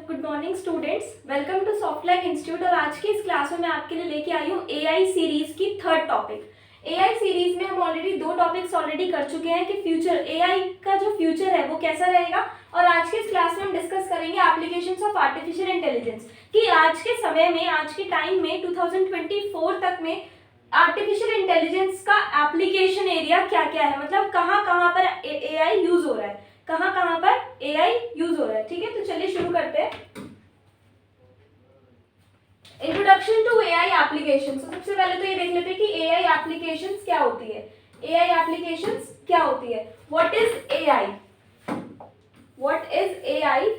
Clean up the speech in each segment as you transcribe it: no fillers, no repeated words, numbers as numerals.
Good morning students, welcome to Softlac institute. और आज की इस क्लास में मैं आपके लिए लेके आई हूँ एआई सीरीज की थर्ड टॉपिक। एआई सीरीज में हम ऑलरेडी दो टॉपिक्स ऑलरेडी कर चुके हैं कि फ्यूचर एआई का जो फ्यूचर है वो कैसा रहेगा। और आज के इस क्लास में हम डिस्कस करेंगे एप्लीकेशंस ऑफ आर्टिफिशियल इंटेलिजेंस कि आज के समय में, आज के टाइम में 2024 तक में आर्टिफिशियल इंटेलिजेंस का एप्लीकेशन एरिया क्या क्या है, मतलब कहाँ कहाँ पर एआई यूज हो रहा है, कहाँ कहाँ पर एआई यूज हो रहा है। ठीक है, तो चलिए शुरू करते हैं। Introduction to AI application. सबसे पहले तो ये देख लेते हैं कि एआई एप्लीकेशंस क्या होती है। एआई एप्लीकेशंस क्या होती है? What is AI? What is AI?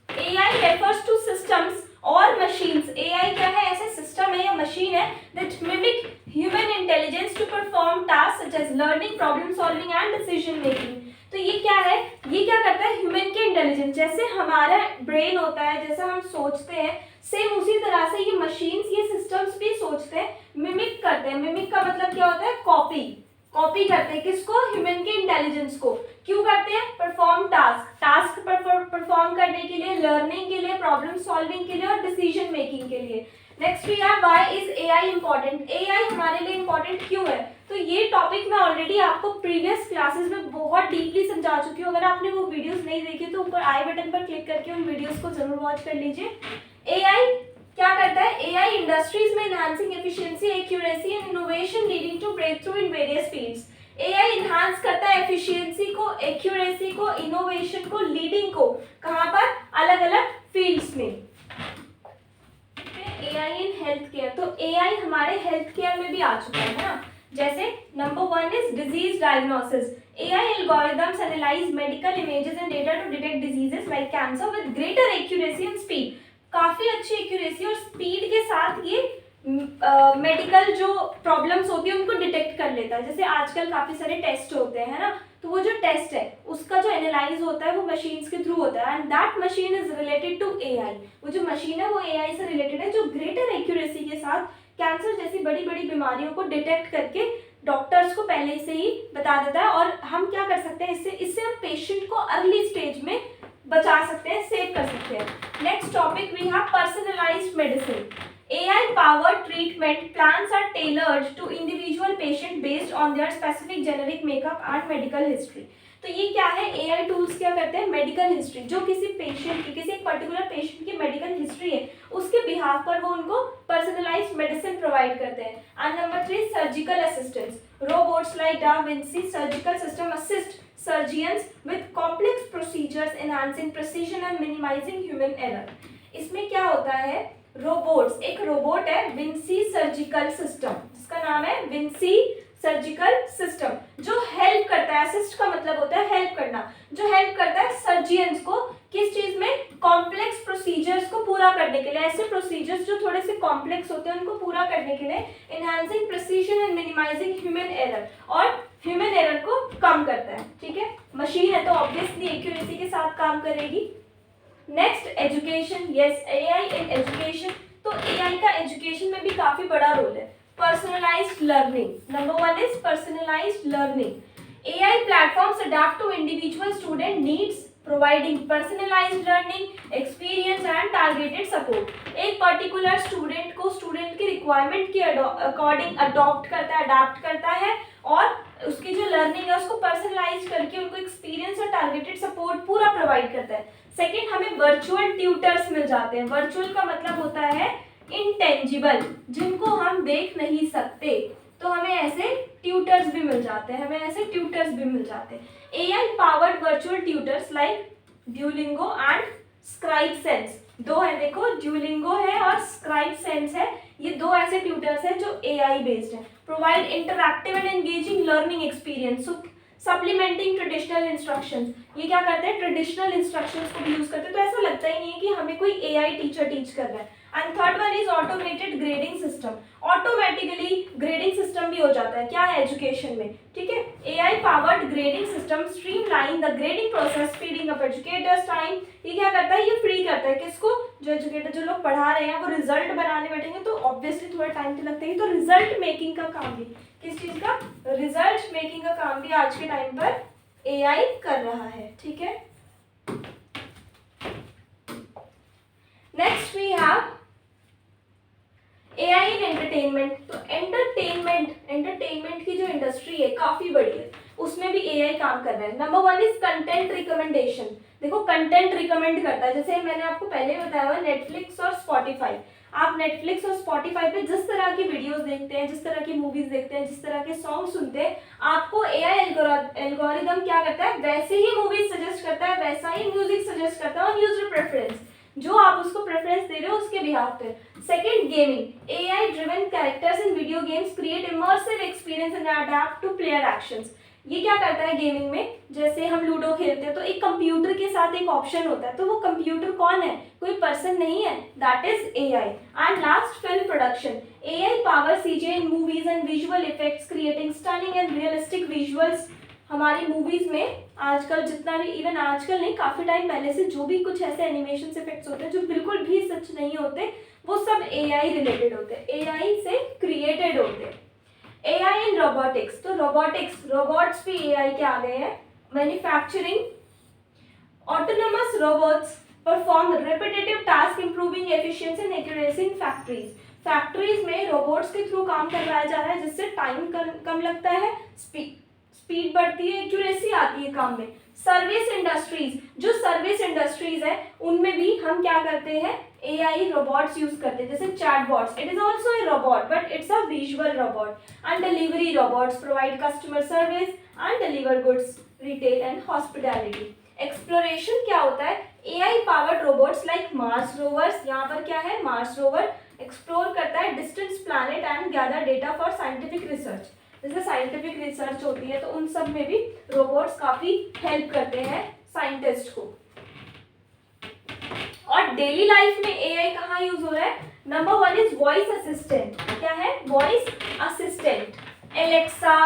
AI refers to systems और मशीन्स। एआई क्या है? ऐसे सिस्टम है या मशीन है that mimic human intelligence to perform task such as learning, problem solving and decision making. तो ये क्या है? ये क्या करता है? ह्यूमन के इंटेलिजेंस, जैसे हमारा ब्रेन होता है, जैसा हम सोचते हैं, सेम उसी तरह से ये मशीन्स, ये सिस्टम्स भी सोचते हैं, मिमिक करते हैं। मिमिक का मतलब क्या होता है? कॉपी। कॉपी करते हैं किसको? ह्यूमन के इंटेलिजेंस को। क्यों करते हैं? परफॉर्म टास्क, टास्क परफॉर्म करने के लिए, लर्निंग के लिए, प्रॉब्लम सॉल्विंग के लिए और डिसीजन मेकिंग के लिए। Next we have why is AI important. AI हमारे लिए इंपॉर्टेंट क्यों है? तो ये टॉपिक मैं ऑलरेडी आपको प्रीवियस क्लासेस में बहुत डीपली समझा चुकी हूँ। अगर आपने वो वीडियोस नहीं देखी तो ऊपर आई बटन पर क्लिक करके उन वीडियोस को जरूर वॉच कर लीजिए। एआई क्या करता है? एआई इंडस्ट्रीज में enhancing efficiency, accuracy and innovation leading to breakthrough in various fields. AI enhance करता है एफिशिएंसी को, एक्यूरेसी को, इनोवेशन को, लीडिंग को, कहाँ पर? अलग अलग फील्ड्स में। AI in health care. तो एआई हमारे हेल्थ केयर में भी आ चुका है ना। जैसे number 1 is disease diagnosis. AI algorithms analyse medical images and data to detect diseases like cancer with greater accuracy and speed. काफी अच्छी एक्यूरेसी और स्पीड के साथ ये मेडिकल जो प्रॉब्लम्स होती है उनको डिटेक्ट कर लेता है। जैसे आजकल काफी सारे टेस्ट होते हैं ना, तो वो जो टेस्ट है उसका जो एनालाइज होता है वो मशीन्स के थ्रू होता है, and that machine is related to AI. वो जो मशीन है वो एआई से रिलेटेड है, जो ग्रेटर एक्यूरेसी के साथ कैंसर जैसी बड़ी बड़ी बीमारियों को डिटेक्ट करके डॉक्टर्स को पहले से ही बता देता है। और हम क्या कर सकते हैं इससे हम पेशेंट को अर्ली स्टेज में बचा सकते हैं, सेव कर सकते हैं। Next topic we have personalised medicine. AI powered treatment plans are tailored to individual patient based on their specific generic makeup and medical history। तो ये क्या है? AI टूल्स क्या करते हैं? मेडिकल हिस्ट्री, जो किसी पेशेंट की, किसी एक पर्टिकुलर पेशेंट की मेडिकल हिस्ट्री है उसके बिहाफ पर वो उनको पर्सनलाइज्ड मेडिसिन प्रोवाइड करते हैं। And number 3 surgical assistance. Robots like da Vinci surgical system assist surgeons with complex procedures enhancing precision and minimising human error. इसमें क्या होता है? रोबोट्स, एक रोबोट है विंसी सर्जिकल सिस्टम, जिसका नाम है विंसी सर्जिकल सिस्टम, जो हेल्प करता है। असिस्ट का मतलब होता है हेल्प करना, जो हेल्प करता है सर्जियंस को किस चीज में? कॉम्प्लेक्स प्रोसीजर्स को पूरा करने के लिए। ऐसे प्रोसीजर्स जो थोड़े से कॉम्प्लेक्स होते हैं उनको पूरा करने के लिए, enhancing precision and minimising human error, और ह्यूमन एरर को कम करता है। ठीक है, मशीन है तो ऑब्वियसली एक्यूरेसी के साथ काम करेगी। Next education. Yes, AI in education. तो एआई का एजुकेशन में भी काफी बड़ा रोल है। Personalised learning. Number 1 is personalised learning. AI platforms adapt to individual student needs, providing personalised learning experience and targeted support. एक पर्टिकुलर स्टूडेंट को student की रिक्वायरमेंट के अकॉर्डिंग अडॉप्ट करता है, अडैप्ट करता है, और उसकी जो लर्निंग है उसको पर्सनलाइज करके उनको एक्सपीरियंस और टारगेटेड सपोर्ट पूरा प्रोवाइड करता है। सेकेंड, हमें वर्चुअल ट्यूटर्स मिल जाते हैं। वर्चुअल का मतलब होता है इंटेंजिबल, जिनको हम देख नहीं सकते, तो हमें ऐसे ट्यूटर्स भी मिल जाते हैं, हमें ऐसे ट्यूटर्स भी मिल जाते हैं। AI powered virtual tutors like Duolingo and scribe sense. दो है, देखो, ड्यूलिंगो है और स्क्राइब सेंस है, ये दो ऐसे ट्यूटर्स हैं जो एआई बेस्ड है। Provide interactive and engaging learning experience, supplementing traditional instructions. ये क्या करते हैं? ट्रेडिशनल इंस्ट्रक्शंस को भी यूज करते हैं, तो ऐसा लगता ही नहीं है कि हमें कोई एआई टीचर टीच कर रहा है। And third one is automated grading system. Automatically grading system भी हो जाता है, क्या है? एजुकेशन में। ठीक है, AI powered grading system streamline the grading process, speeding up educators time. ये क्या करता है? ये फ्री करता है किसको? जो एजुकेटर, जो लोग पढ़ा रहे हैं, वो रिजल्ट बनाने बैठेंगे तो ऑब्वियसली थोड़ा टाइम तो लगता ही, तो रिजल्ट मेकिंग का काम भी, किस चीज का? रिजल्ट मेकिंग का काम भी आज के टाइम पर एआई कर रहा है। ठीक है, एंटरटेनमेंट की जो इंडस्ट्री है काफ़ी बड़ी है, उसमें भी एआई काम कर रहा है। Number 1 is content recommendation. देखो कंटेंट रिकमेंड करता है, जैसे मैंने आपको पहले बताया हुआ नेटफ्लिक्स और स्पॉटिफाई। आप नेटफ्लिक्स और स्पॉटिफाई पे जिस तरह की वीडियोस देखते हैं, जिस तरह की मूवीज देखते हैं, जिस तरह के सॉन्ग सुनते हैं, आपको एआई एल्गोरिदम क्या करता है, वैसे ही मूवीज सजेस्ट करता है, वैसा ही म्यूजिक सजेस्ट करता है ऑन यूजर प्रेफरेंस, जो आप उसको प्रेफरेंस दे रहे हो उसके बिहाफ पे। Second, gaming. AI driven characters in video games create immersive experience and adapt to player actions. ये क्या करता है गेमिंग में, जैसे हम लूडो खेलते हैं तो एक कंप्यूटर के साथ एक ऑप्शन होता है, तो वो कंप्यूटर कौन है, कोई पर्सन नहीं है, that is AI. And last, film production. AI power CGI in movies and visual effects creating stunning and realistic visuals. हमारी मूवीज में आजकल जितना भी, इवन आजकल नहीं, काफी टाइम पहले से जो भी कुछ ऐसे एनिमेशन इफेक्ट्स होते हैं जो बिल्कुल भी सच नहीं होते, वो सब एआई रिलेटेड होते हैं, एआई से क्रिएटेड होते हैं। एआई इन रोबोटिक्स, तो रोबोट्स भी एआई के आ गए हैं। Manufacturing, autonomous robots perform repetitive task improving efficiency and accuracy in factories. Factories में रोबोट्स के थ्रू काम करवाया जा रहा है, जिससे टाइम कम लगता है, स्पीड बढ़ती है, एक्यूरेसी आती है काम में। सर्विस इंडस्ट्रीज, जो सर्विस इंडस्ट्रीज है उनमें भी हम क्या करते हैं, एआई रोबोट्स यूज करते हैं, जैसे chatbots, it is also a robot but it's a visual robot. And delivery robots provide customer service and deliver goods, retail and hospitality. Exploration क्या होता है, AI powered robots like Mars rovers, यहाँ पर क्या है, मार्स रोवर एक्सप्लोर करता है distance planet and gather data for scientific research. जैसे साइंटिफिक रिसर्च होती है तो उन सब में भी रोबोट्स काफी हेल्प करते हैं साइंटिस्ट को। और डेली लाइफ में एआई कहाँ यूज हो रहा है, नंबर 1 इज वॉइस असिस्टेंट। क्या है, voice assistant. Alexa,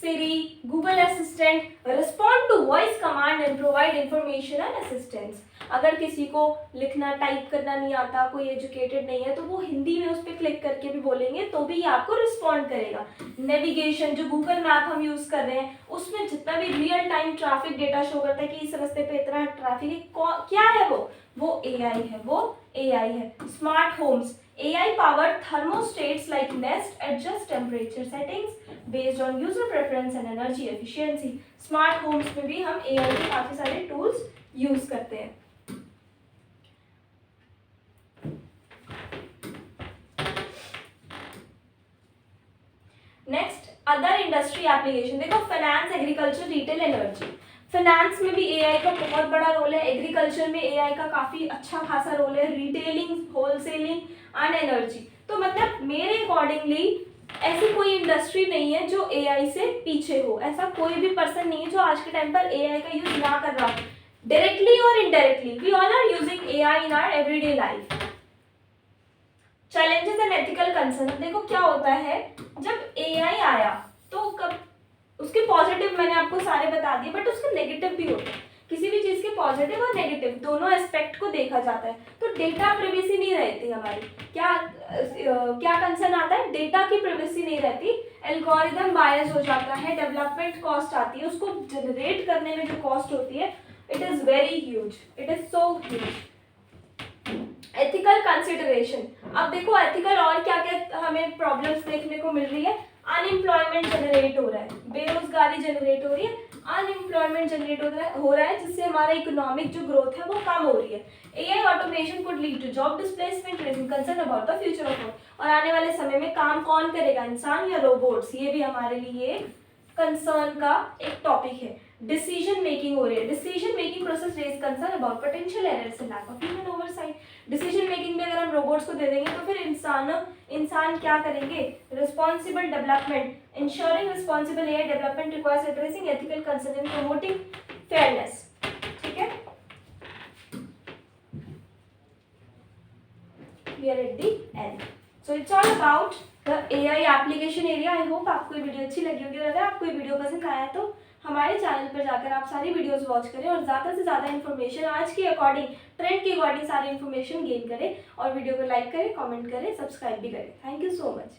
Siri, Google assistant respond to voice command and provide information and assistance. अगर किसी को लिखना टाइप करना नहीं आता, कोई एजुकेटेड नहीं है, तो वो हिंदी में उस पर क्लिक करके भी बोलेंगे तो भी ये आपको रिस्पॉन्ड करेगा। नेविगेशन, जो गूगल मैप हम यूज कर रहे हैं उसमें जितना भी real time traffic data show करता है कि इस रास्ते पे इतना ट्रैफिक है, क्या है वो एआई है, वो एआई है। Smart homes, AI powered thermostats like Nest adjust temperature settings based on user preference and energy efficiency. Smart homes में भी हम AI के काफी सारे tools यूज करते हैं। Next, other industry application. देखो finance, agriculture, retail, energy. Finance में भी एआई का बहुत बड़ा रोल है, एग्रीकल्चर में एआई का काफी अच्छा खासा रोल है, रिटेलिंग, होलसेलिंग एंड एनर्जी। तो मतलब मेरे अकॉर्डिंगली ऐसी कोई इंडस्ट्री नहीं है जो एआई से पीछे हो, ऐसा कोई भी पर्सन नहीं है जो आज के टाइम पर एआई का यूज ना कर रहा हो, डायरेक्टली और indirectly. We all are using AI in our everyday life. Challenges and ethical concern. देखो क्या होता है, जब एआई आया तो कब उसके पॉजिटिव मैंने आपको सारे बता दिए, बट उसके नेगेटिव भी होते हैं। किसी भी चीज के पॉजिटिव और नेगेटिव दोनों एस्पेक्ट को देखा जाता है। तो डेटा प्रिवेसी नहीं रहती हमारी, क्या कंसर्न आता है, डेटा की प्रिवेसी नहीं रहती, एल्गोरिदम बायस हो जाता है, डेवलपमेंट कॉस्ट आती है, उसको जनरेट करने में जो कॉस्ट होती है, it is very huge, it is so huge. Ethical consideration. अब देखो एथिकल और क्या क्या हमें प्रॉब्लम्स देखने को मिल रही है, अनएम्प्लॉयमेंट जनरेट हो रहा है, बेरोजगारी जनरेट हो रही है, अनएम्प्लॉयमेंट जनरेट हो रहा है, जिससे हमारा इकोनॉमिक जो ग्रोथ है वो कम हो रही है। AI automation could lead to job displacement, raising concern about the future of work. और आने वाले समय में काम कौन करेगा, इंसान या रोबोट्स, ये भी हमारे लिए कंसर्न का एक टॉपिक है। डिसीजन मेकिंग हो रही है, decision making process raise concern about potential errors and lack of human oversight. Decision making में अगर हम रोबोट्स को दे देंगे तो फिर इंसान क्या करेंगे, responsible development, ensuring responsible AI development requires addressing ethical concern and promoting fairness. ठीक है, we are at the end. So it's all about the AI application area. I hope आपको ये वीडियो अच्छी लगी होगी। अगर आपको ये वीडियो पसंद आया तो हमारे चैनल पर जाकर आप सारी वीडियोस वॉच करें और ज़्यादा से ज़्यादा इन्फॉर्मेशन आज के अकॉर्डिंग, ट्रेंड के अकॉर्डिंग सारी इन्फॉर्मेशन गेन करें, और वीडियो को लाइक करें, कमेंट करें, सब्सक्राइब भी करें। Thank you so much.